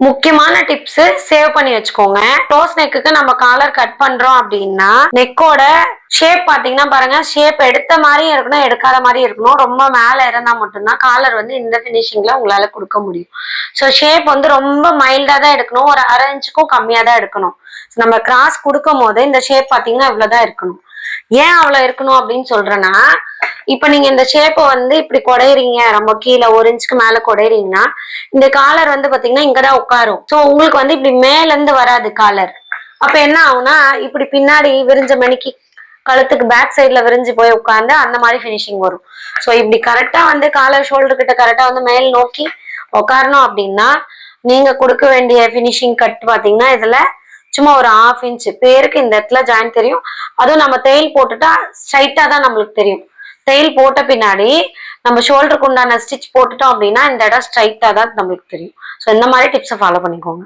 முக்கியமான tips save பண்ணி வச்சுக்கோங்க. க்ளோஸ் நெக்குக்கு நம்ம காலர் கட் பண்றோம் அப்படின்னா நெக்கோட ஷேப் பாத்தீங்கன்னா பாருங்க, ஷேப் எடுத்த மாதிரியும் இருக்கணும், எடுக்காத மாதிரி இருக்கணும். ரொம்ப மேல இருந்தா மட்டும்தான் காலர் வந்து இந்த பினிஷிங்ல உங்களால கொடுக்க முடியும். ஸோ ஷேப் வந்து ரொம்ப மைல்டா தான் எடுக்கணும், ஒரு 1/2 இன்ச்சுக்கும் கம்மியா தான் எடுக்கணும். நம்ம கிராஸ் கொடுக்கும் போது இந்த ஷேப் பாத்தீங்கன்னா இவ்வளவுதான் இருக்கணும். ஏன் அவ்வளவு இருக்கணும் அப்படின்னு சொல்றேன்னா, இப்ப நீங்க இந்த ஷேப்பை வந்து இப்படி குடையறீங்க, ரொம்ப கீழே 1 இன்ச்சுக்கு மேல குடையறீங்கன்னா இந்த காலர் வந்து பாத்தீங்கன்னா இங்கதான் உட்காரும். சோ உங்களுக்கு வந்து இப்படி மேல இருந்து வராது காலர். அப்ப என்ன ஆகும்னா இப்படி பின்னாடி விரிஞ்ச மணிக்கு கழுத்துக்கு பேக் சைட்ல விரிஞ்சு போய் உட்கார்ந்து அந்த மாதிரி பினிஷிங் வரும். சோ இப்படி கரெக்டா வந்து காலர் ஷோல்டர் கிட்ட கரெக்டா வந்து மேல் நோக்கி உட்காரணும் அப்படின்னா நீங்க கொடுக்க வேண்டிய பினிஷிங் கட் பாத்தீங்கன்னா இதுல சும்மா ஒரு 1/2 இன்ச் பேருக்கு இந்த இடத்துல ஜாயின் தெரியும். அதுவும் நம்ம தையல் போட்டுட்டா ஸ்ட்ரைட்டா தான் நம்மளுக்கு தெரியும். தையல் போட்ட பின்னாடி நம்ம ஷோல்டருக்கு உண்டான ஸ்டிச் போட்டுட்டோம் அப்படின்னா இந்த இடம் ஸ்ட்ரைட்டா தான் நம்மளுக்கு தெரியும். ஸோ இந்த மாதிரி டிப்ஸை ஃபாலோ பண்ணிக்கோங்க.